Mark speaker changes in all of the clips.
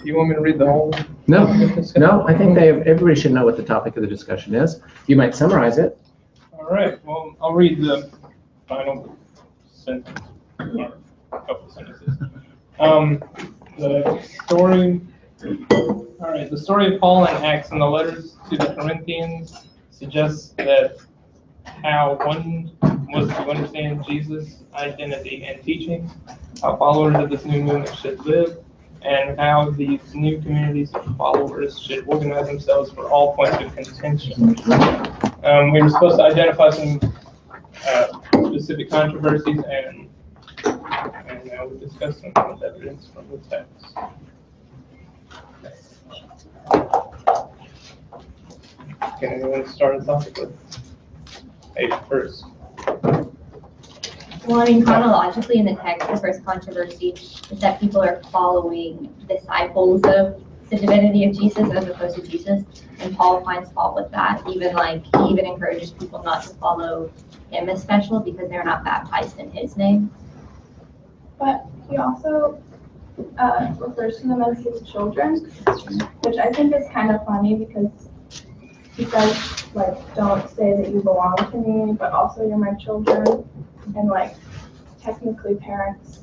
Speaker 1: You want me to read the whole?
Speaker 2: No, no, I think everybody should know what the topic of the discussion is. You might summarize it.
Speaker 1: All right, well, I'll read the final sentence, or a couple sentences. The story, all right, the story of Paul and Acts and the letters to the Corinthians suggests that how one was to understand Jesus' identity and teaching, how followers of this new movement should live, and how these new communities of followers should organize themselves for all points of contention. We were supposed to identify some specific controversies, and now we discuss some evidence from the text. Can anyone start us off with page first?
Speaker 3: Well, I mean, chronologically in the text, the first controversy is that people are following disciples of the divinity of Jesus as opposed to Jesus, and Paul finds fault with that. He even encourages people not to follow him as special because they're not baptized in his name.
Speaker 4: But he also refers to them as his children, which I think is kind of funny because he says, like, don't say that you belong to me, but also you're my children. And, like, technically parents,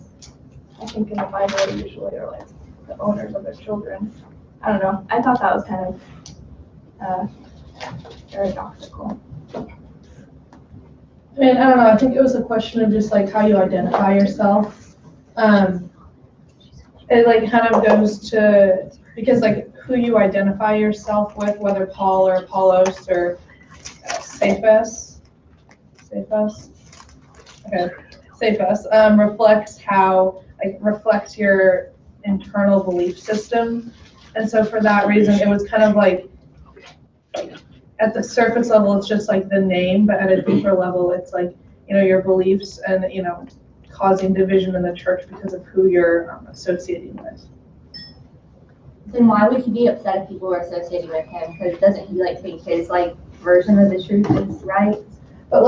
Speaker 4: I think in the Bible, usually are, like, the owners of their children. I don't know. I thought that was kind of paradoxical.
Speaker 5: And I don't know, I think it was a question of just like how you identify yourself. It like kind of goes to, because like who you identify yourself with, whether Paul or Apollos or Cephas, reflects your internal belief system. And so for that reason, it was kind of like, at the surface level, it's just like the name, but at a deeper level, it's like, your beliefs and, causing division in the church because of who you're associating with.
Speaker 3: Then why would he be upset if people were associating with him? Because doesn't he think his version of the truth is right?
Speaker 5: But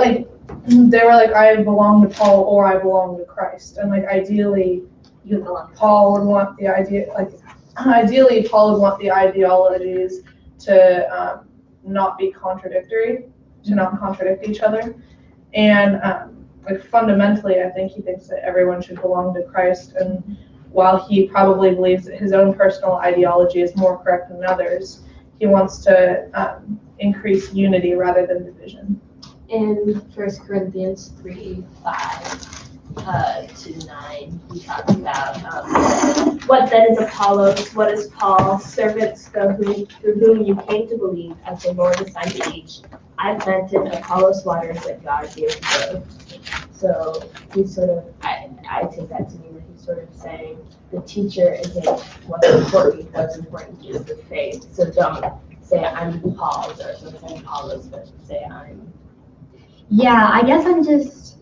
Speaker 5: they were like, I belong to Paul or I belong to Christ. And ideally,
Speaker 3: You belong.
Speaker 5: Paul would want the idea, ideally Paul would want the ideologies to not be contradictory, to not contradict each other. And fundamentally, I think he thinks that everyone should belong to Christ. And while he probably believes that his own personal ideology is more correct than others, he wants to increase unity rather than division.
Speaker 6: In 1 Corinthians 3:5-9, we talk about what then is Apollos, what is Paul, servants through whom you came to believe, as the Lord assigned to each. I planted, Apollos waters, but God gave growth. So he's sort of, I take that to mean that he's sort of saying the teacher isn't what's important is the faith. So don't say I'm Paul's or don't say Apollos, but say I'm.
Speaker 3: Yeah, I guess I'm just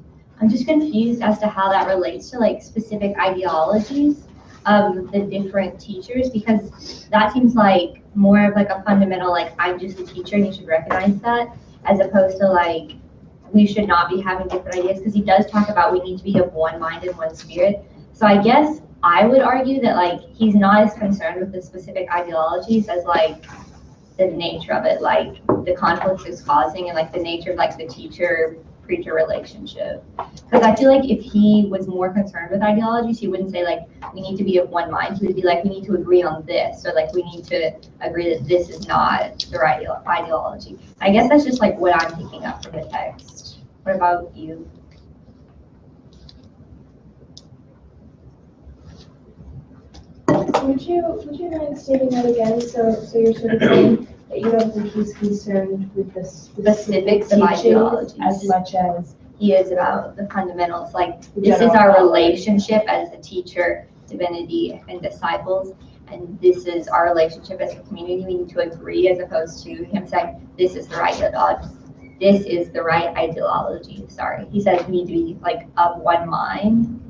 Speaker 3: confused as to how that relates to specific ideologies of the different teachers, because that seems like more of a fundamental I'm just a teacher and you should recognize that, as opposed to we should not be having different ideas, because he does talk about we need to be of one mind and one spirit. So I guess I would argue that he's not as concerned with the specific ideologies as the nature of it, the conflicts it's causing, and the nature of the teacher-preacher relationship. Because I feel if he was more concerned with ideologies, he wouldn't say we need to be of one mind. He would be we need to agree on this, or we need to agree that this is not the right ideology. I guess that's just what I'm picking up from the text. What about you?
Speaker 4: Would you mind stating that again? So you're sort of saying that you don't think he's concerned with the
Speaker 3: Specifics of ideologies
Speaker 4: as much as
Speaker 3: he is about the fundamentals. This is our relationship as a teacher, divinity, and disciples, and this is our relationship as a community. We need to agree, as opposed to him saying this is the right ideology. This is the right ideology. Sorry, he says we need to be of one mind.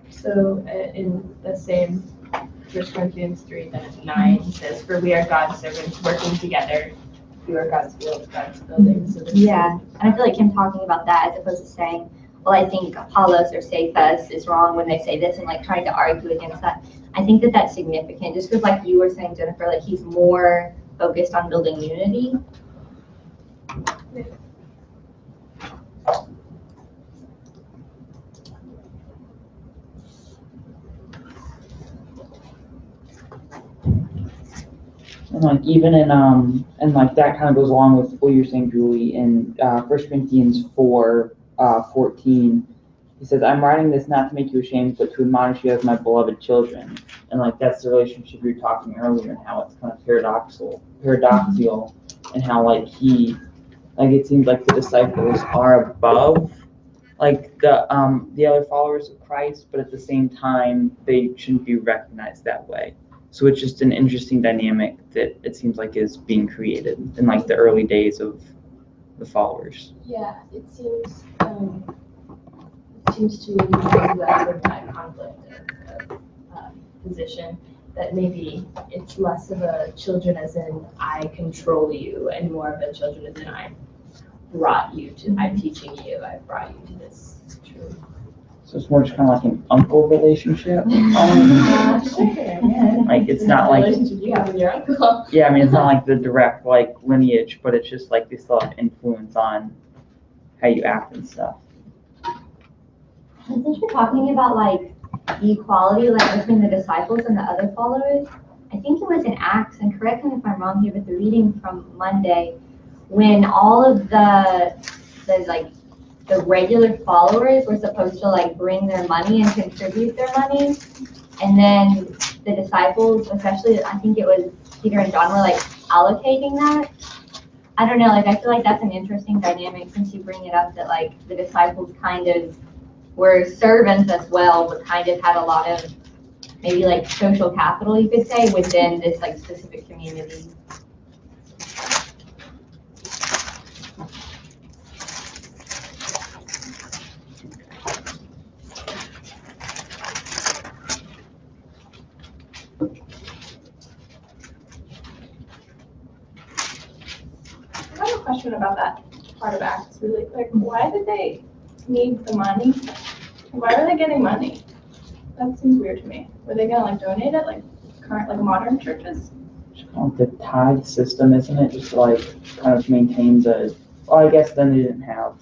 Speaker 6: So in the same 1 Corinthians 3:9 says, "For we are God's servants working together. We are God's field, God's building." So
Speaker 3: Yeah, and I feel him talking about that as opposed to saying well, I think Apollos or Cephas is wrong when they say this, and like trying to argue against that. I think that that's significant, just because like you were saying, Jennifer, like he's more focused on building unity.
Speaker 7: And like even in and like that kind of goes along with what you're saying, Julie, in 1 Corinthians 4:14. He says, "I'm writing this not to make you ashamed, but to admonish you as my beloved children." And like that's the relationship you were talking earlier, and how it's kind of paradoxical, and how like it seems like the disciples are above like the other followers of Christ, but at the same time they shouldn't be recognized that way. So it's just an interesting dynamic that it seems like is being created in like the early days of the followers.
Speaker 6: Yeah, it seems to me because that's with that conflict of position, that maybe it's less of a children as in I control you, and more of a children as in I'm teaching you, I brought you to this truth.
Speaker 7: So it's more just kind of like an uncle relationship.
Speaker 6: Sure, yeah.
Speaker 7: Like it's not like,
Speaker 6: relationship you have with your uncle.
Speaker 7: yeah, I mean it's not like the direct like lineage, but it's just like they still have influence on how you act and stuff.
Speaker 3: Since you're talking about like equality, like between the disciples and the other followers, I think it was in Acts, and correct me if I'm wrong here, but the reading from Monday, when all of the regular followers were supposed to like bring their money and contribute their money, and then the disciples, especially I think it was Peter and John, were like allocating that. I don't know, like I feel like that's an interesting dynamic since you bring it up that like the disciples kind of were servants as well, but kind of had a lot of maybe like social capital, you could say, within this like specific community.
Speaker 4: I have a question about that part of Acts really quick. Why did they need the money? Why were they getting money? That seems weird to me. Were they gonna like donate it like current like modern churches?
Speaker 7: It's kind of the tithe system, isn't it? Just like kind of maintains well, I guess then they didn't have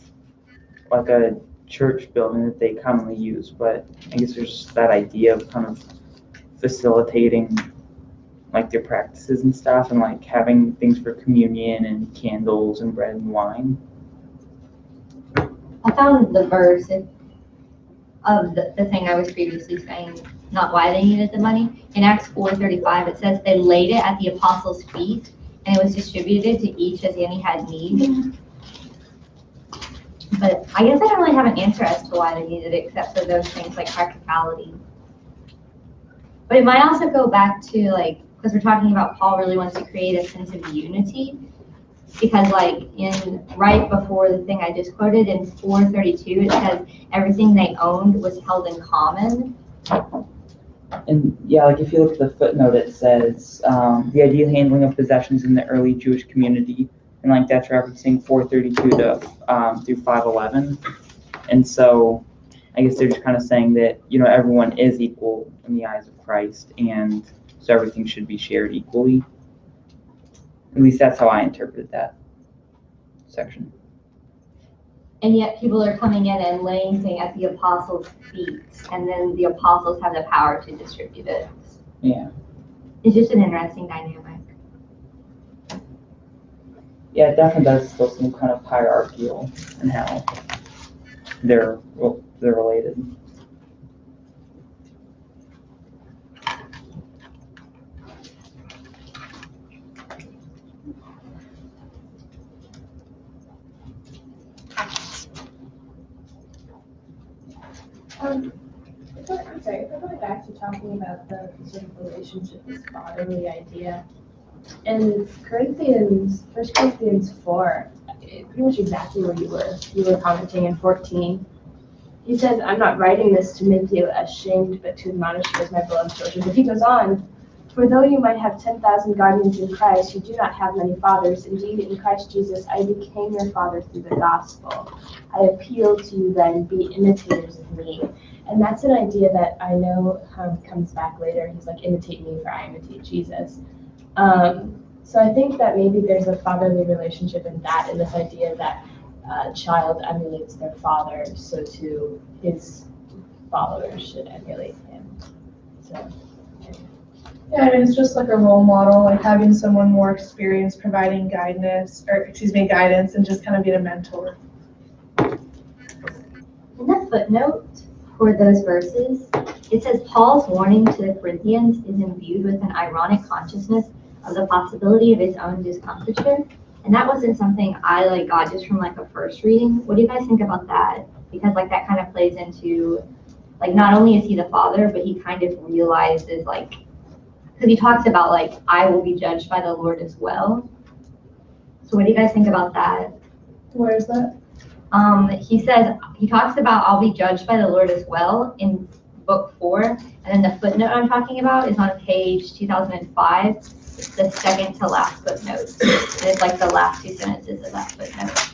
Speaker 7: like a church building that they commonly use, but I guess there's just that idea of kind of facilitating like their practices and stuff, and like having things for communion and candles and bread and wine.
Speaker 3: I found the verse of the thing I was previously saying, not why they needed the money. In Acts 4:35, it says they laid it at the apostles' feet, and it was distributed to each as any had need. But I guess I don't really have an answer as to why they needed it, except for those things like practicality. But it might also go back to like, because we're talking about Paul really wants to create a sense of unity. Because like right before the thing I just quoted in 4:32, it says everything they owned was held in common.
Speaker 7: And yeah, like if you look at the footnote, it says the ideal handling of possessions in the early Jewish community, and like that's referencing 4:32 to through 5:11. And so I guess they're just kind of saying that everyone is equal in the eyes of Christ, and so everything should be shared equally. At least that's how I interpreted that section.
Speaker 3: And yet people are coming in and laying things at the apostles' feet, and then the apostles have the power to distribute it.
Speaker 7: Yeah.
Speaker 3: It's just an interesting dynamic.
Speaker 7: Yeah, it definitely does still seem kind of hierarchical in how they're related.
Speaker 6: I'm sorry, if we're going back to talking about the sort of relationship, this fatherly idea, in 1 Corinthians 4, pretty much exactly where you were commenting in 14, he says, I'm not writing this to make you ashamed, but to admonish you as my beloved children. But he goes on For though you might have 10,000 guardians in Christ, you do not have many fathers. Indeed, in Christ Jesus, I became your father through the gospel. I appeal to you then, be imitators of me. And that's an idea that I know comes back later. He's like, imitate me for I imitate Jesus. So I think that maybe there's a fatherly relationship in that, in this idea that a child emulates their father, so too his followers should emulate him. So.
Speaker 5: Yeah, I mean, it's just like a role model, like having someone more experienced providing guidance, and just kind of being a mentor.
Speaker 3: In the footnote for those verses, it says Paul's warning to the Corinthians is imbued with an ironic consciousness of the possibility of his own discomfiture. And that wasn't something I got just from a first reading. What do you guys think about that? Because that kind of plays into not only is he the father, but he kind of realizes because he talks about I will be judged by the Lord as well. So what do you guys think about that?
Speaker 5: Where is that?
Speaker 3: He talks about I'll be judged by the Lord as well in book 4, and then the footnote I'm talking about is on page 2005. It's the second to last footnote, and it's the last 2 sentences of that footnote.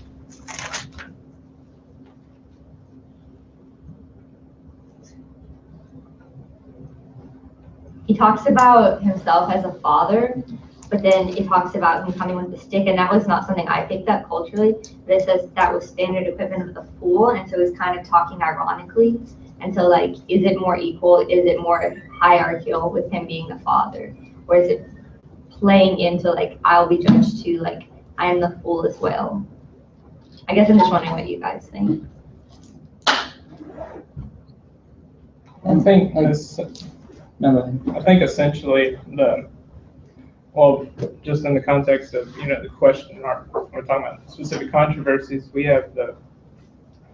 Speaker 3: He talks about himself as a father, but then it talks about him coming with a stick, and that was not something I picked up culturally, but it says that was standard equipment of the fool, and so it's kind of talking ironically. And so is it more equal? Is it more hierarchical with him being the father? Or is it playing into I'll be judged too, I am the fool as well? I guess I'm just wondering what you guys think.
Speaker 1: I think
Speaker 7: No, go ahead.
Speaker 1: I think essentially just in the context of, the question, we're talking about specific controversies, we have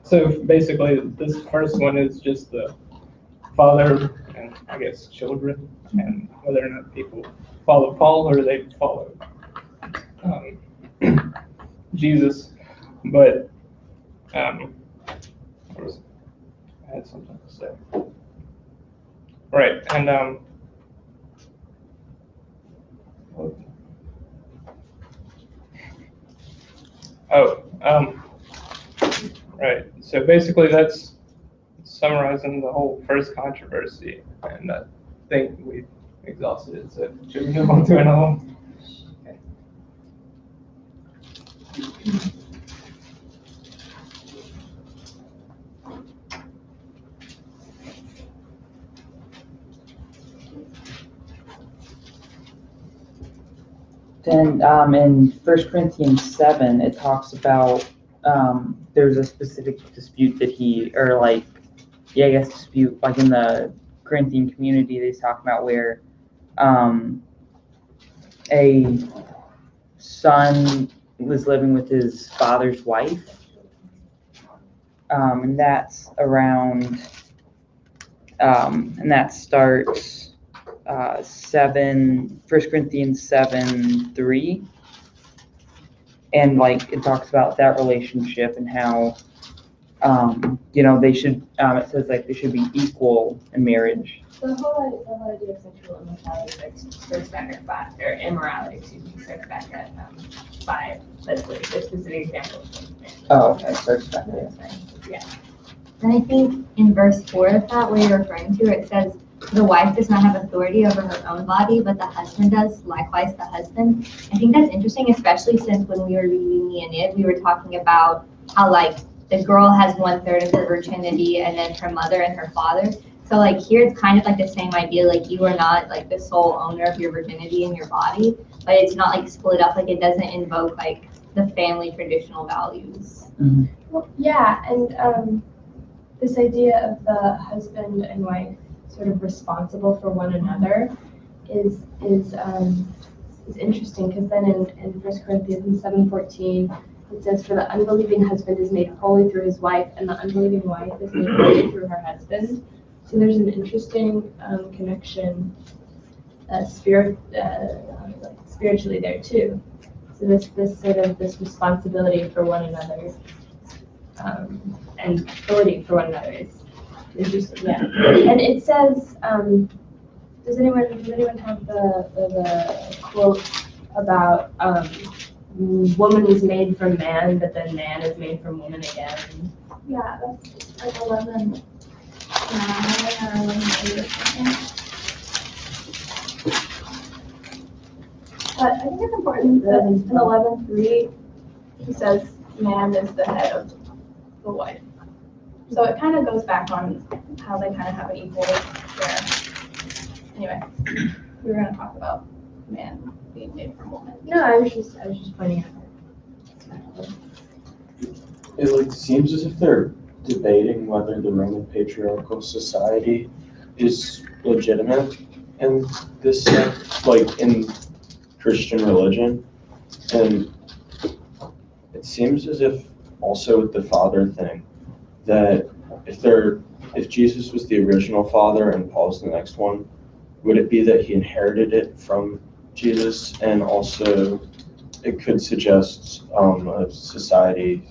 Speaker 1: so basically this first one is just the father and I guess children, and whether or not people follow Paul or they follow Jesus. But I had something to say. Right, and right. So basically, that's summarizing the whole first controversy, and I think we've exhausted it. So should we move on to another one? Okay.
Speaker 7: Then in 1 Corinthians 7, it talks about there's a specific dispute that dispute, in the Corinthian community, they talk about where a son was living with his father's wife, and that's around, and that starts 1 Corinthians 7:3, and it talks about that relationship and how they should it says they should be equal in marriage.
Speaker 6: The whole idea of sexual immorality starts back at 5, or immorality, starts back at 5. That's the specific example.
Speaker 7: Oh, okay, starts back there.
Speaker 6: Yeah.
Speaker 3: And I think in verse 4 of that, where you're referring to, it says, the wife does not have authority over her own body, but the husband does, likewise the husband. I think that's interesting, especially since when we were reading the Aeneid, we were talking about how the girl has 1/3 of her virginity, and then her mother and her father. So here it's kind of the same idea, you are not the sole owner of your virginity and your body, but it's not split up, it doesn't invoke the family traditional values.
Speaker 7: Mm-hmm.
Speaker 6: Well, yeah, and this idea of the husband and wife sort of responsible for one another is interesting, because then in 1 Corinthians 7:14, it says, for the unbelieving husband is made holy through his wife, and the unbelieving wife is made holy through her husband. So there's an interesting connection spiritually there too. So this responsibility for one another and authority for one another is interesting. Yeah, and it says Does anyone have the quote about woman was made from man, but then man is made from woman again?
Speaker 4: Yeah, that's like 11. Or 11 or something. But I think it's important that in 11:3, he says man is the head of the wife. So it kind of goes back on how they kind of have an equal share. Anyway, we were gonna talk about man being made from woman.
Speaker 6: No, I was just pointing out.
Speaker 8: It like seems as if they're debating whether the Roman patriarchal society is legitimate in this sense, like in Christian religion. And it seems as if also with the father thing, that if Jesus was the original father and Paul's the next one, would it be that he inherited it from Jesus? And also it could suggest a society.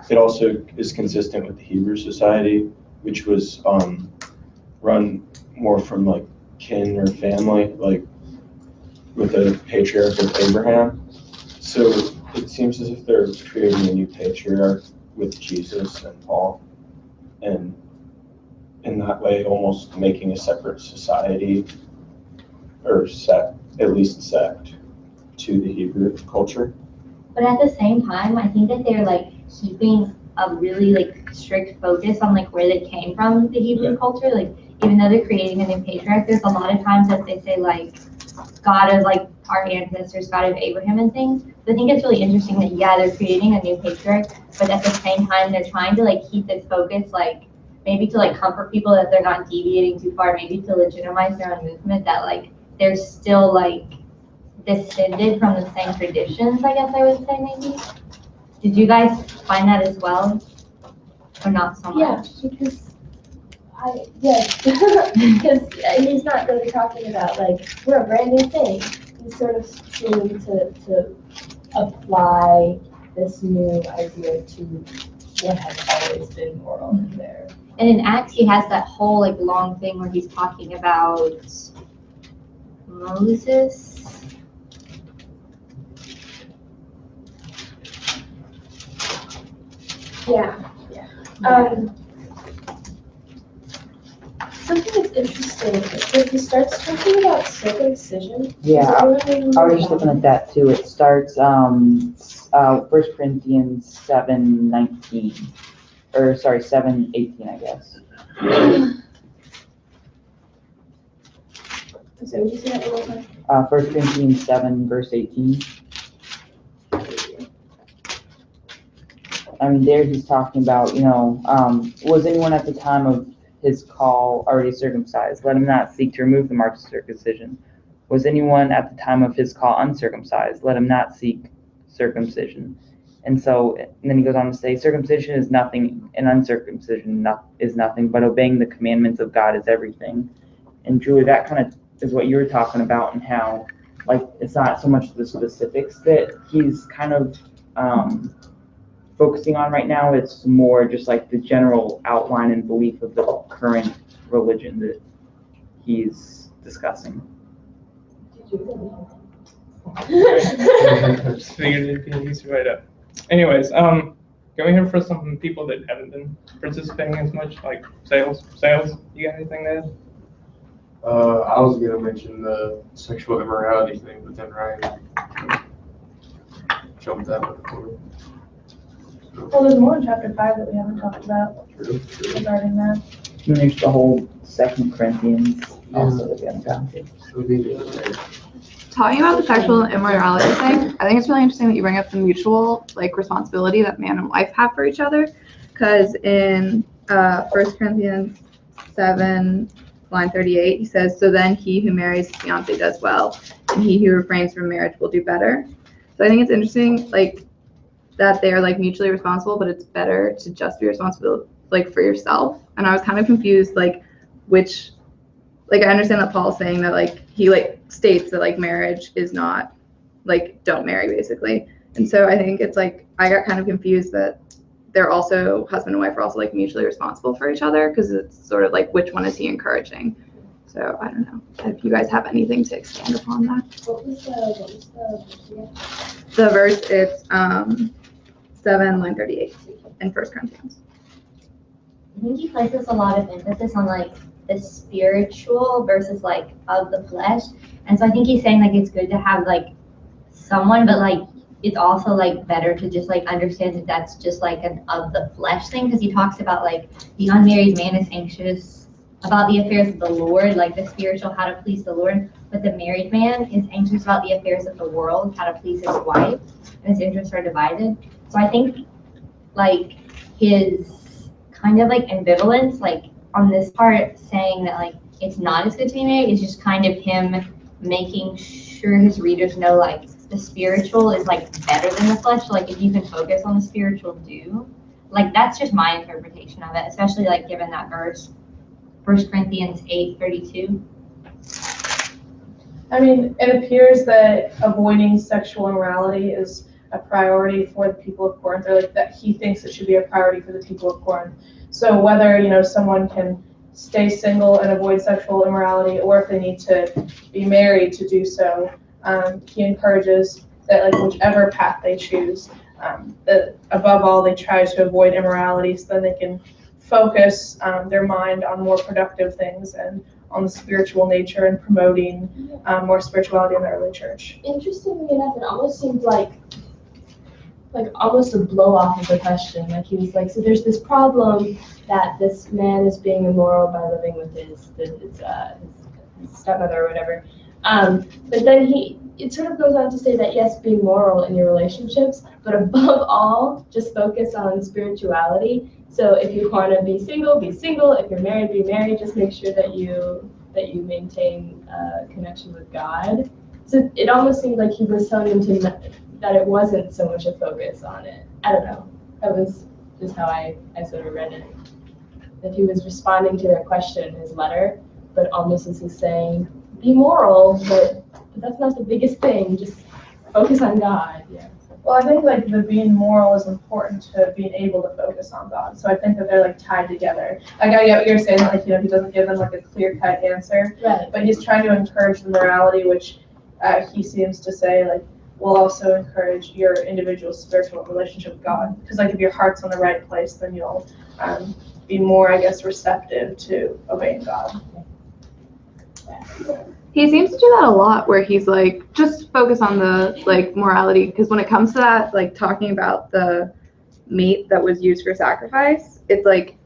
Speaker 8: It also is consistent with the Hebrew society, which was run more from like kin or family, like with the patriarch of Abraham. So it seems as if they're creating a new patriarch with Jesus and Paul, and in that way almost making a separate society or sect, at least sect, to the Hebrew culture.
Speaker 3: But at the same time, I think that they're like keeping a really like strict focus on like where they came from, the Hebrew culture. Like even though they're creating a new patriarch, there's a lot of times that they say like God of like our ancestors, God of Abraham and things. So I think it's really interesting that yeah, they're creating a new patriarch, but at the same time they're trying to like keep this focus like maybe to like comfort people that they're not deviating too far, maybe to legitimize their own movement, that like they're still like descended from the same traditions, I guess I would say maybe. Did you guys find that as well? Or not so much?
Speaker 6: Yeah, because he's not really talking about like we're a brand new thing. He's sort of seeming to apply this new idea to what has always been moral in there.
Speaker 3: And in Acts, he has that whole like long thing where he's talking about Moses.
Speaker 6: Yeah. Something that's interesting is that he starts talking about circumcision.
Speaker 7: Yeah,
Speaker 6: Does anyone remember
Speaker 7: I was just looking at that too. It starts 1 Corinthians 7:19, or sorry, 7:18, I guess.
Speaker 6: So would you say that one more time?
Speaker 7: 1 Corinthians 7, verse 18. I mean, there he's talking about, was anyone at the time of his call already circumcised? Let him not seek to remove the marks of circumcision. Was anyone at the time of his call uncircumcised? Let him not seek circumcision. And then he goes on to say, circumcision is nothing, and uncircumcision is nothing, but obeying the commandments of God is everything. And Julie, that kind of is what you were talking about, and how, like, it's not so much the specifics that he's kind of focusing on right now. It's more just like the general outline and belief of the current religion that he's discussing.
Speaker 1: Just figured it'd be an easy way to. Anyways, can we hear from some people that haven't been participating as much, like sales? You got anything to add?
Speaker 9: I was gonna mention the sexual immorality thing, but then Ryan jumped that one for me.
Speaker 5: Well, there's more in chapter 5 that we haven't talked about regarding that.
Speaker 7: And there's the whole 2 Corinthians also that we haven't gotten to.
Speaker 10: Talking about the sexual immorality thing, I think it's really interesting that you bring up the mutual like responsibility that man and wife have for each other, because in 1 Corinthians 7, line 38, he says, "So then he who marries his fiancée does well, and he who refrains from marriage will do better." So I think it's interesting, like, that they are like mutually responsible, but it's better to just be responsible like for yourself. And I was kind of confused, like, which, like, I understand that Paul's saying that like he like states that like marriage is not like don't marry basically. And so I think it's like I got kind of confused that they're also husband and wife are also like mutually responsible for each other, because it's sort of like which one is he encouraging? So I don't know if you guys have anything to expand upon that.
Speaker 6: What was the
Speaker 10: The verse, it's 7, line 38 in 1 Corinthians.
Speaker 3: I think he places a lot of emphasis on like the spiritual versus like of the flesh. And so I think he's saying like it's good to have like someone, but like it's also like better to just like understand that that's just like an of the flesh thing, because he talks about like the unmarried man is anxious about the affairs of the Lord, like the spiritual, how to please the Lord, but the married man is anxious about the affairs of the world, how to please his wife, and his interests are divided. So I think like his kind of like ambivalence, like on this part saying that like it's not as good to be married, is just kind of him making sure his readers know like the spiritual is like better than the flesh. So, like if you can focus on the spiritual, do. Like that's just my interpretation of it, especially like given that verse, 1 Corinthians 8:32.
Speaker 5: I mean, it appears that avoiding sexual immorality is a priority for the people of Corinth, or like that he thinks it should be a priority for the people of Corinth. So whether, you know, someone can stay single and avoid sexual immorality, or if they need to be married to do so, he encourages that like whichever path they choose, that above all they try to avoid immorality so that they can focus their mind on more productive things and on the spiritual nature and promoting more spirituality in the early church.
Speaker 6: Interestingly enough, it almost seemed like almost a blow off of the question. Like he was like, so there's this problem that this man is being immoral by living with his stepmother or whatever. But then it sort of goes on to say that yes, be moral in your relationships, but above all, just focus on spirituality. So if you want to be single, be single. If you're married, be married. Just make sure that you maintain a connection with God. So it almost seemed like he was telling them that it wasn't so much a focus on it. I don't know. That was just how I sort of read it. That he was responding to their question in his letter, but almost as he's saying, be moral, but that's not the biggest thing. Just focus on God. Yeah.
Speaker 5: Well, I think like the being moral is important to being able to focus on God. So I think that they're like tied together. Like I get what you're saying, like, you know, he doesn't give them like a clear-cut answer,
Speaker 6: Right.
Speaker 5: but he's trying to encourage the morality, which he seems to say like will also encourage your individual spiritual relationship with God. Because like if your heart's on the right place, then you'll be more, I guess, receptive to obeying God.
Speaker 10: He seems to do that a lot, where he's like, just focus on the like morality, because when it comes to that, like talking about the meat that was used for sacrifice, it's like,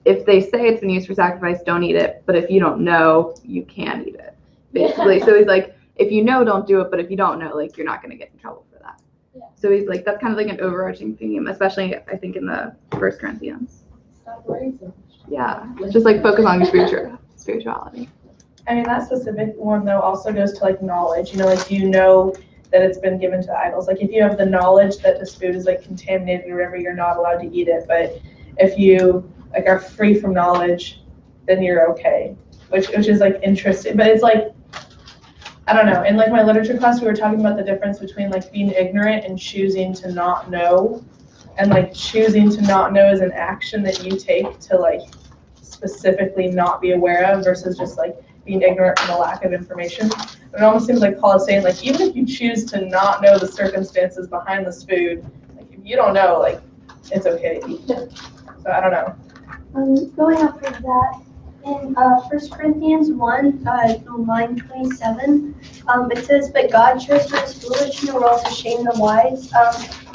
Speaker 10: if they say it's been used for sacrifice, don't eat it, but if you don't know, you can eat it, basically. So he's like, if you know, don't do it, but if you don't know, like, you're not going to get in trouble for that.
Speaker 6: Yeah.
Speaker 10: So he's like, that's kind of like an overarching theme, especially I think in the 1 Corinthians.
Speaker 6: Stop worrying so much.
Speaker 10: Yeah, just like focus on your spirituality.
Speaker 5: I mean, that specific one, though, also goes to, like, knowledge. You know, like, you know that it's been given to idols. Like, if you have the knowledge that this food is, like, contaminated or whatever, you're not allowed to eat it. But if you, like, are free from knowledge, then you're okay, which is, like, interesting. But it's, like, I don't know. In, like, my literature class, we were talking about the difference between, like, being ignorant and choosing to not know. And, like, choosing to not know is an action that you take to, like, specifically not be aware of versus just, like, being ignorant from a lack of information. It almost seems like Paul is saying, like, even if you choose to not know the circumstances behind this food, like, if you don't know, like, it's okay to eat. So I don't know.
Speaker 11: Going off of that, in 1 Corinthians 1, line 27, it says, but God chose what is foolish in the world to shame the wise.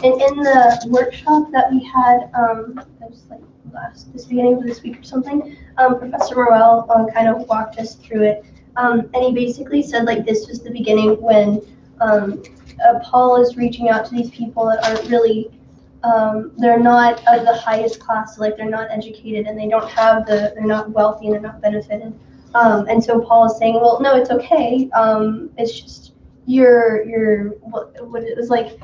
Speaker 11: And in the workshop that we had, it was like this beginning of this week or something, Professor Morell kind of walked us through it. And he basically said, like, this was the beginning when Paul is reaching out to these people that aren't really, they're not of the highest class, like they're not educated and they don't have they're not wealthy and they're not benefited. And so Paul is saying, well, no, it's okay. It's just what it was like,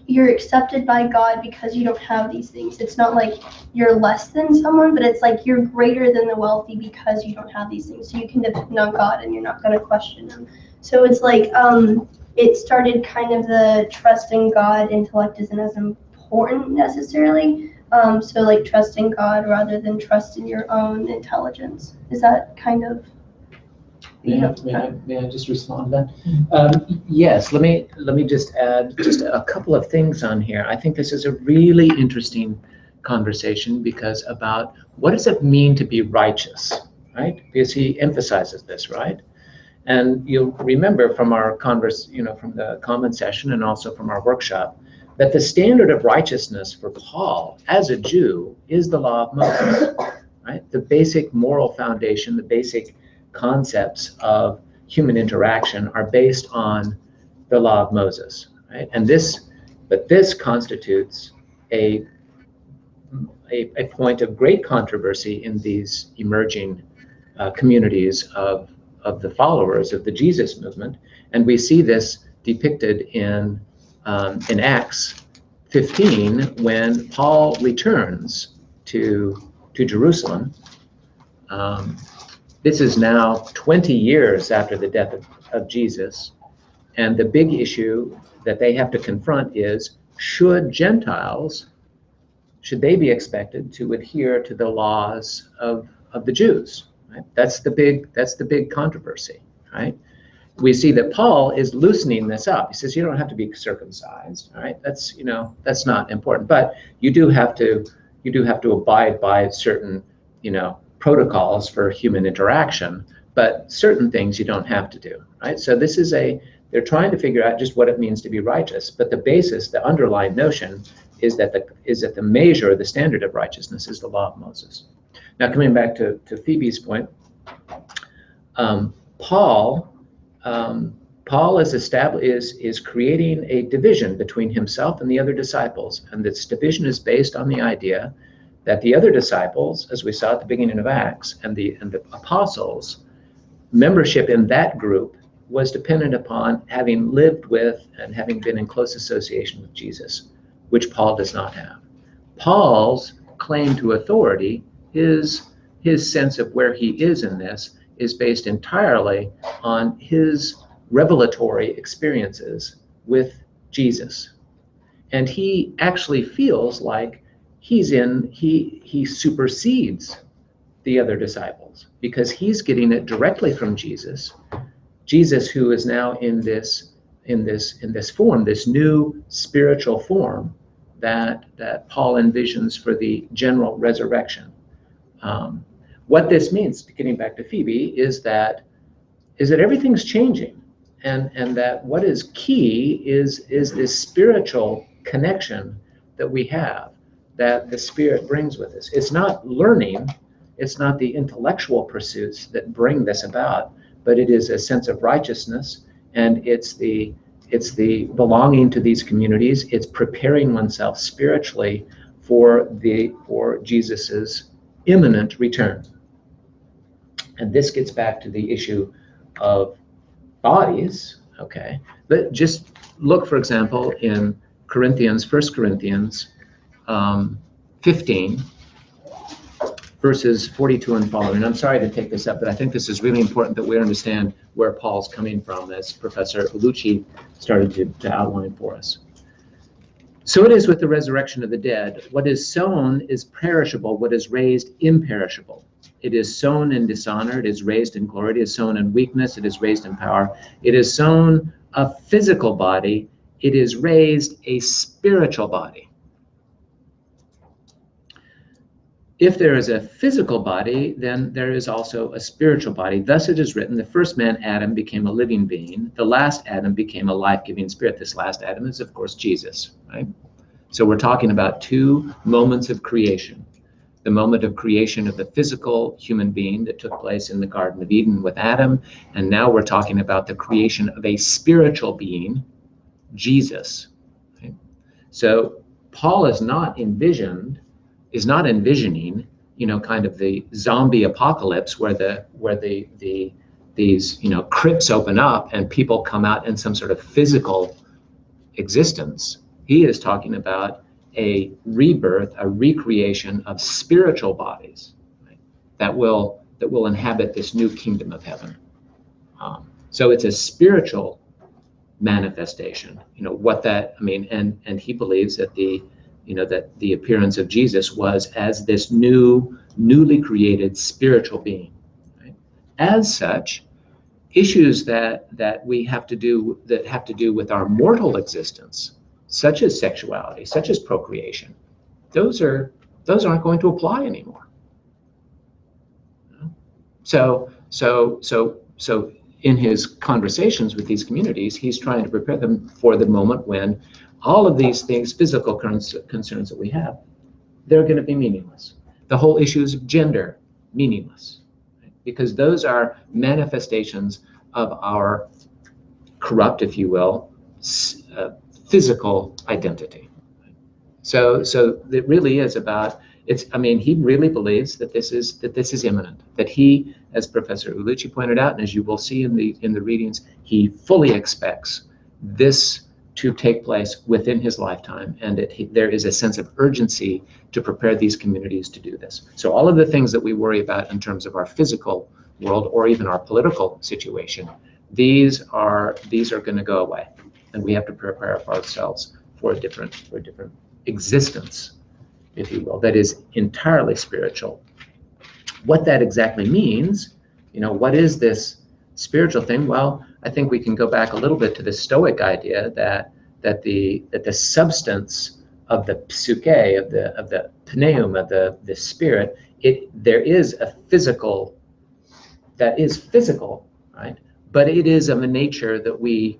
Speaker 11: you're accepted by God because you don't have these things. It's not like you're less than someone, but it's like you're greater than the wealthy because you don't have these things. So you can depend on God and you're not going to question him. So it's like, it started kind of the trust in God intellect isn't as important necessarily. So like trust in God rather than trust in your own intelligence. Is that kind of, you know?
Speaker 2: May I just respond to that? Yes, let me just add just a couple of things on here. I think this is a really interesting conversation because about what does it mean to be righteous, right? Because he emphasizes this, right? And you'll remember from our from the comment session and also from our workshop, that the standard of righteousness for Paul as a Jew is the law of Moses, right? The basic moral foundation, the basic concepts of human interaction are based on the law of Moses, right? And this constitutes a point of great controversy in these emerging communities of the followers of the Jesus movement, and we see this depicted in Acts 15 when Paul returns to Jerusalem. This is now 20 years after the death of Jesus, and the big issue that they have to confront is, should Gentiles, should they be expected to adhere to the laws of the Jews? Right? That's the big controversy, right? We see that Paul is loosening this up. He says you don't have to be circumcised, all right? That's not important, but you do have to abide by certain protocols for human interaction, but certain things you don't have to do, right? So they're trying to figure out just what it means to be righteous, but the basis, the underlying notion is that the measure, the standard of righteousness is the law of Moses. Now, coming back to Phoebe's point, Paul is creating a division between himself and the other disciples, and this division is based on the idea that the other disciples, as we saw at the beginning of Acts, and the apostles, membership in that group was dependent upon having lived with and having been in close association with Jesus, which Paul does not have. Paul's claim to authority, his sense of where he is in this, is based entirely on his revelatory experiences with Jesus. And he actually feels like he supersedes the other disciples because he's getting it directly from Jesus. Jesus, who is now in this form, this new spiritual form that Paul envisions for the general resurrection. What this means, getting back to Phoebe, is that everything's changing, and that what is key is this spiritual connection that we have, that the Spirit brings with us. It's not learning, it's not the intellectual pursuits that bring this about, but it is a sense of righteousness, and it's the belonging to these communities. It's preparing oneself spiritually for Jesus's imminent return. And this gets back to the issue of bodies, okay? But just look, for example, in 1 Corinthians 15, verses 42 and following. I'm sorry to take this up, but I think this is really important that we understand where Paul's coming from, as Professor Lucci started to outline for us. So it is with the resurrection of the dead. What is sown is perishable, what is raised imperishable. It is sown in dishonor, it is raised in glory. It is sown in weakness, it is raised in power. It is sown a physical body, it is raised a spiritual body. If there is a physical body, then there is also a spiritual body. Thus it is written, the first man, Adam, became a living being. The last Adam became a life-giving spirit. This last Adam is, of course, Jesus, right? So we're talking about two moments of creation. The moment of creation of the physical human being that took place in the Garden of Eden with Adam, and now we're talking about the creation of a spiritual being, Jesus. Right? So Paul is not envisioning, kind of the zombie apocalypse where these crypts open up and people come out in some sort of physical existence. He is talking about a rebirth, a recreation of spiritual bodies, right, that will inhabit this new kingdom of heaven. So it's a spiritual manifestation. And he believes that that the appearance of Jesus was as this newly created spiritual being. Right? As such, issues that we have to do with our mortal existence, such as sexuality, such as procreation, those aren't going to apply anymore. So in his conversations with these communities, he's trying to prepare them for the moment when all of these things, physical concerns that we have, they're going to be meaningless. The whole issues of gender, meaningless, right? Because those are manifestations of our corrupt, if you will, physical identity. So it really is about, he really believes that this is imminent, that he, as Professor Ulici pointed out, and as you will see in the readings, he fully expects this to take place within his lifetime, and there is a sense of urgency to prepare these communities to do this. So all of the things that we worry about in terms of our physical world or even our political situation, these are going to go away, and we have to prepare ourselves for a different existence, if you will, that is entirely spiritual. What that exactly means, what is this spiritual thing? Well, I think we can go back a little bit to the Stoic idea that the substance of the psyche, of the pneum, of the spirit, there is a physical that is physical, right? But it is of a nature that we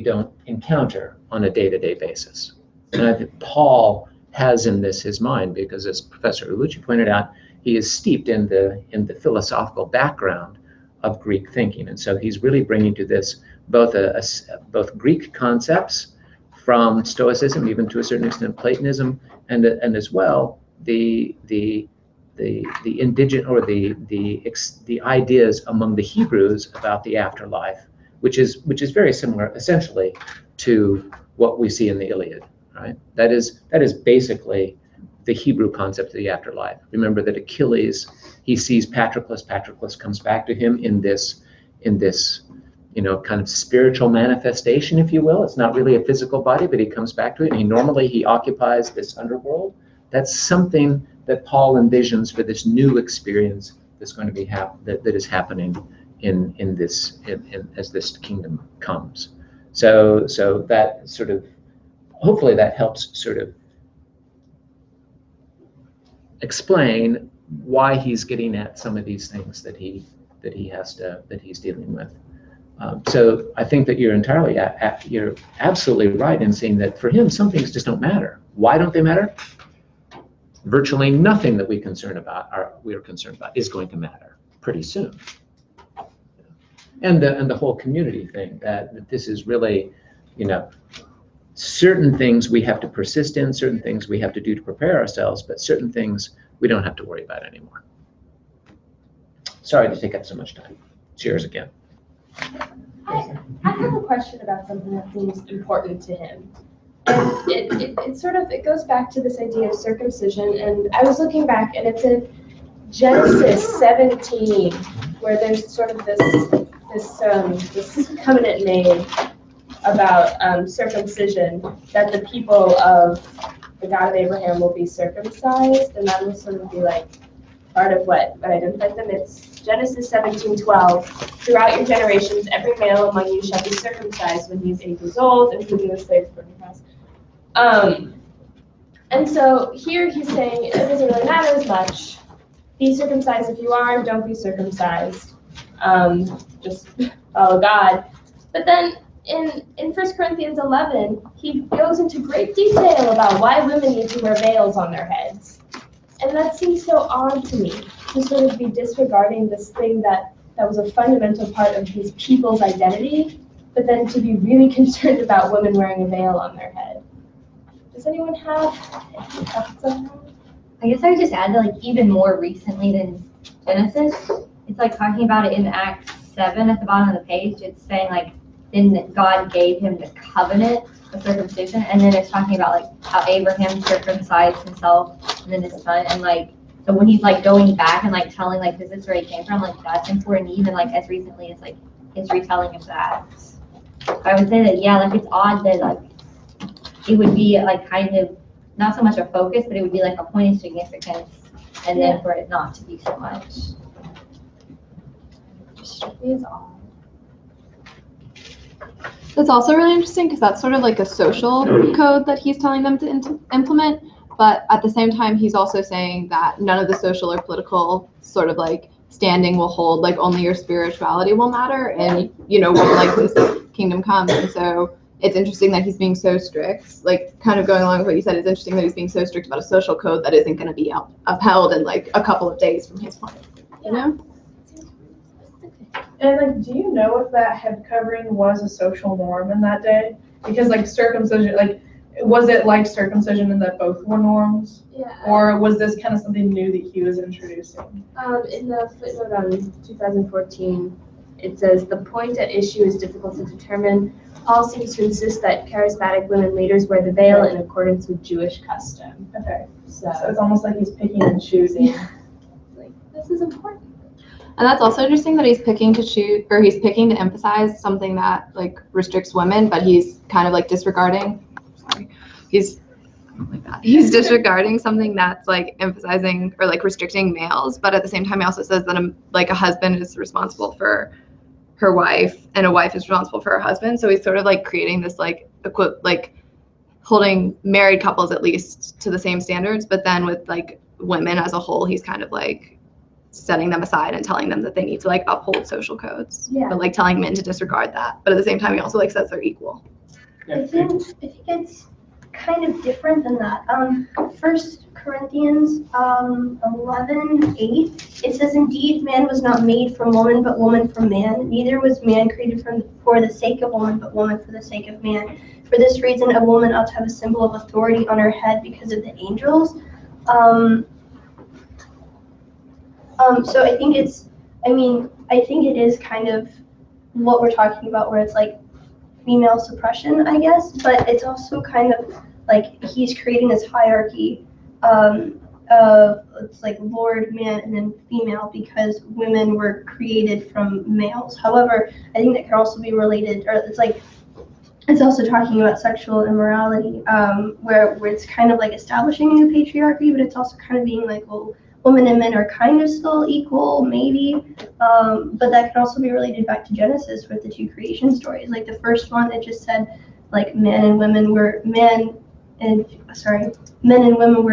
Speaker 2: don't encounter on a day-to-day basis. And I think Paul has in this his mind, because as Professor Ulici pointed out, he is steeped in the philosophical background of Greek thinking, and so he's really bringing to this both Greek concepts from Stoicism, even to a certain extent Platonism, and as well the indigenous or the ideas among the Hebrews about the afterlife, which is very similar essentially to what we see in the Iliad, right? That is basically the Hebrew concept of the afterlife. Remember that Achilles, he sees Patroclus. Patroclus comes back to him in this kind of spiritual manifestation, if you will. It's not really a physical body, but he comes back to it, and he occupies this underworld. That's something that Paul envisions for this new experience that's going to be that is happening as this kingdom comes. So that sort of, hopefully that helps sort of explain why he's getting at some of these things that he's dealing with. So I think that you're absolutely right in saying that for him some things just don't matter. Why don't they matter? Virtually nothing that we're concerned about is going to matter pretty soon. And the whole community thing, that this is really, certain things we have to persist in, certain things we have to do to prepare ourselves, but certain things we don't have to worry about anymore. Sorry to take up so much time. Cheers again.
Speaker 6: I have a question about something that seems important to him. And it goes back to this idea of circumcision, and I was looking back, and it's in Genesis 17, where there's sort of this covenant made about circumcision, that the people of the God of Abraham will be circumcised, and that will sort of be like part of what identifies them. It's Genesis 17:12. Throughout your generations, every male among you shall be circumcised when he is 8 years old, including the slaves for the house. And so here he's saying it doesn't really matter as much. Be circumcised if you are, don't be circumcised. Just follow God. But then in 1 Corinthians 11, he goes into great detail about why women need to wear veils on their heads. And that seems so odd to me, to sort of be disregarding this thing that was a fundamental part of these people's identity, but then to be really concerned about women wearing a veil on their head. Does anyone have any thoughts on that?
Speaker 3: I guess I would just add that even more recently than Genesis, it's talking about it in Acts 7 at the bottom of the page. It's saying then God gave him the covenant of circumcision, and then it's talking about how Abraham circumcised himself and then his son, and so when he's going back and telling this is where he came from, that's important even as recently as his retelling of that. I would say that it's odd that it would be kind of not so much a focus, but it would be like a point of significance, and then for it not to be so much.
Speaker 6: Is all.
Speaker 10: That's also really interesting because that's sort of like a social code that he's telling them to implement. But at the same time, he's also saying that none of the social or political sort of like standing will hold, like only your spirituality will matter, and when like his kingdom comes. And so it's interesting that he's being so strict, like kind of going along with what you said. It's interesting that he's being so strict about a social code that isn't going to be upheld in like a couple of days from his point.
Speaker 5: And like, do you know if that head covering was a social norm in that day? Because like circumcision, like, was it like circumcision in that both were norms?
Speaker 6: Yeah.
Speaker 5: Or was this kind of something new that he was introducing?
Speaker 6: In the footnote on 2014, it says the point at issue is difficult to determine. Paul seems to insist that charismatic women leaders wear the veil in accordance with Jewish custom.
Speaker 5: Okay.
Speaker 6: So
Speaker 5: So it's almost like he's picking and choosing.
Speaker 6: like, this is important.
Speaker 10: And that's also interesting that he's picking to emphasize something that like restricts women, but he's kind of like disregarding. He's disregarding something that's like emphasizing or like restricting males, but at the same time he also says that a husband is responsible for her wife and a wife is responsible for her husband. So he's sort of like creating this like holding married couples at least to the same standards, but then with like women as a whole, he's kind of like setting them aside and telling them that they need to like uphold social codes, but like telling men to disregard that. But at the same time, he also like says they're equal.
Speaker 11: I think it's kind of different than that. 1 Corinthians 11:8, it says, "Indeed, man was not made from woman, but woman from man. Neither was man created for the sake of woman, but woman for the sake of man. For this reason, a woman ought to have a symbol of authority on her head because of the angels." So I think I think it is kind of what we're talking about, where it's like female suppression, I guess, but it's also kind of like he's creating this hierarchy of it's like Lord, man, and then female, because women were created from males. However, I think that can also be related, or it's also talking about sexual immorality, where it's kind of like establishing a new patriarchy, but it's also kind of being like, well, women and men are kind of still equal, maybe, but that can also be related back to Genesis with the two creation stories. Like the first one, it just said like men and women were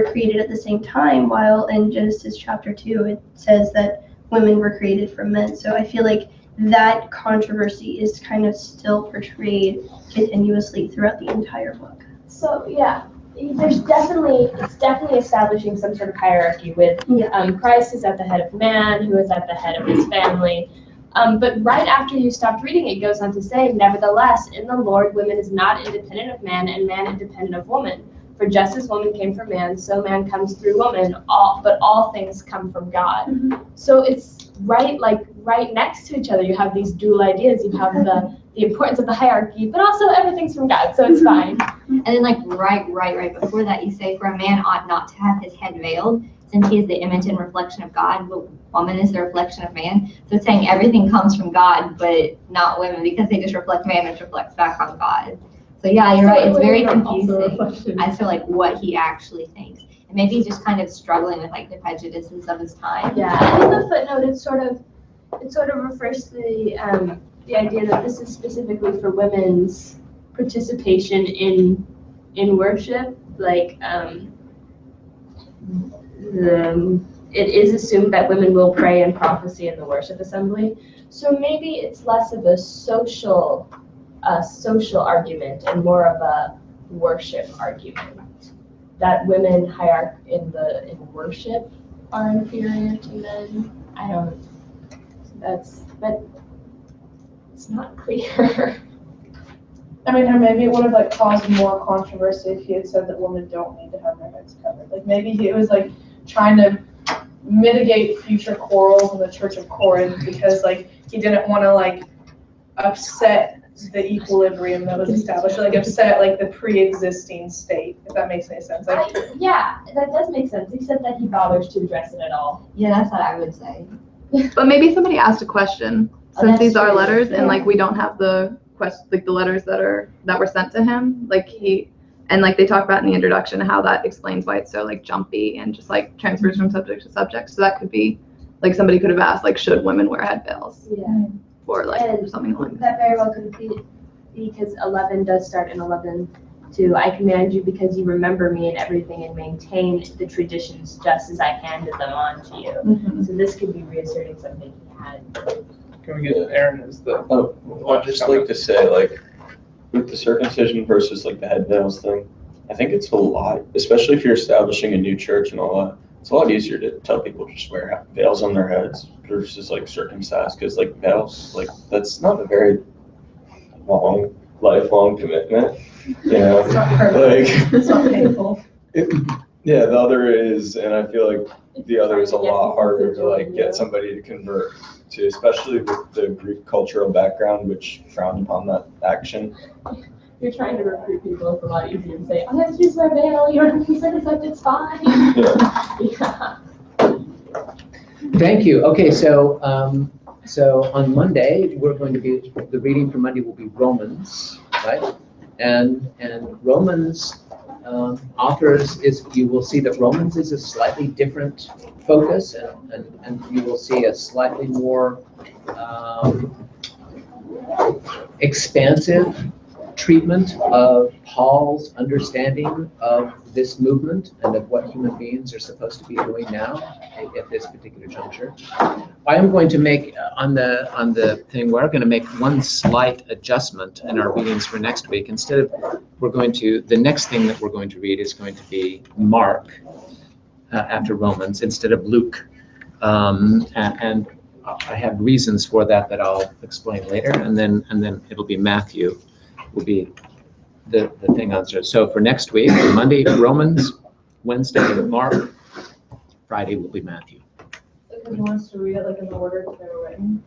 Speaker 11: created at the same time, while in Genesis chapter 2, it says that women were created from men. So I feel like that controversy is kind of still portrayed continuously throughout the entire book.
Speaker 6: So yeah, it's definitely establishing some sort of hierarchy with Christ is at the head of man, who is at the head of his family. But right after you stopped reading, it goes on to say, "Nevertheless, in the Lord, woman is not independent of man, and man independent of woman. For just as woman came from man, so man comes through woman. But all things come from God."
Speaker 11: Mm-hmm.
Speaker 6: So it's right next to each other. You have these dual ideas. You have the importance of the hierarchy, but also everything's from God, so it's fine.
Speaker 3: And then like right before that, you say, "For a man ought not to have his head veiled, since he is the image and reflection of God, but woman is the reflection of man." So it's saying everything comes from God, but not women, because they just reflect man, which reflects back on God. So yeah, you're right. It's very confusing as to like what he actually thinks, and maybe he's just kind of struggling with like the prejudices of his time.
Speaker 6: Yeah, in the footnote, it sort of refers to the idea that this is specifically for women's participation in worship. Like it is assumed that women will pray and prophecy in the worship assembly. So maybe it's less of a social argument and more of a worship argument, that women in worship are inferior to men. But it's not clear.
Speaker 5: I mean, or maybe it would have like caused more controversy if he had said that women don't need to have their heads covered. Like maybe he was like trying to mitigate future quarrels in the Church of Corinth, because like he didn't want to like upset the equilibrium that was established, like upset like the pre-existing state, if that makes any sense. Like,
Speaker 6: yeah, that does make sense, except that he bothers to address it at all.
Speaker 3: Yeah, that's what I would say.
Speaker 10: But maybe somebody asked a question, since
Speaker 3: that's
Speaker 10: these are
Speaker 3: true.
Speaker 10: letters, and like we don't have the letters that were sent to him. Like And like they talk about in the introduction how that explains why it's so like jumpy and just like transfers from subject to subject. So that could be like somebody could have asked like, should women wear head veils?
Speaker 6: Yeah.
Speaker 10: Or like
Speaker 6: And
Speaker 10: something like that.
Speaker 6: That very well could be because 11 does start in 11 to I command you because you remember me and everything and maintain the traditions just as I handed them on to you.
Speaker 10: Mhm.
Speaker 6: So this could be reasserting something he had.
Speaker 1: Can we get Aaron as the?
Speaker 8: I'd just like to say, like, with the circumcision versus like the head veils thing, I think it's a lot, especially if you're establishing a new church and all that. It's a lot easier to tell people just wear veils on their heads versus like circumcised, because like veils, like that's not a very long, lifelong commitment. You know,
Speaker 5: It's not permanent.
Speaker 8: like
Speaker 5: It's not painful.
Speaker 8: yeah, the other is, and I feel like the other is a lot harder to like get somebody to convert to, especially with the Greek cultural background, which frowned upon that action.
Speaker 6: You're trying to recruit people, it's a lot easier to say, oh, let's use my veil, you don't consider that it's fine.
Speaker 8: Yeah.
Speaker 6: Yeah.
Speaker 2: Thank you. Okay, so on Monday, we're going to be, the reading for Monday will be Romans, right? And Romans authors is, you will see that Romans is a slightly different focus, and you will see a slightly more expansive treatment of Paul's understanding of this movement and of what human beings are supposed to be doing now at this particular juncture. I am going to make on the thing, we're going to make one slight adjustment in our readings for next week. Instead of, the next thing that we're going to read is going to be Mark after Romans instead of Luke. And I have reasons for that I'll explain later, and then it'll be Matthew will be the thing on. So for next week, Monday, Romans, Wednesday, Mark, Friday will be Matthew.
Speaker 5: Because he wants to read it like in the order that they were written.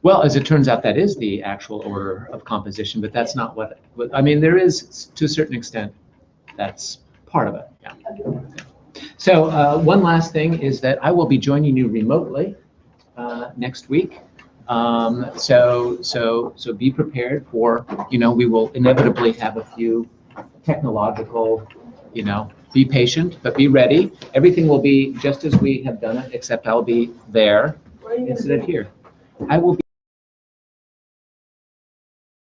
Speaker 2: Well, as it turns out, that is the actual order of composition, but that's not what I mean, there is, to a certain extent, that's part of it, yeah. So one last thing is that I will be joining you remotely next week. So be prepared for, we will inevitably have a few technological, be patient, but be ready. Everything will be just as we have done it, except I'll be there instead of here. I will be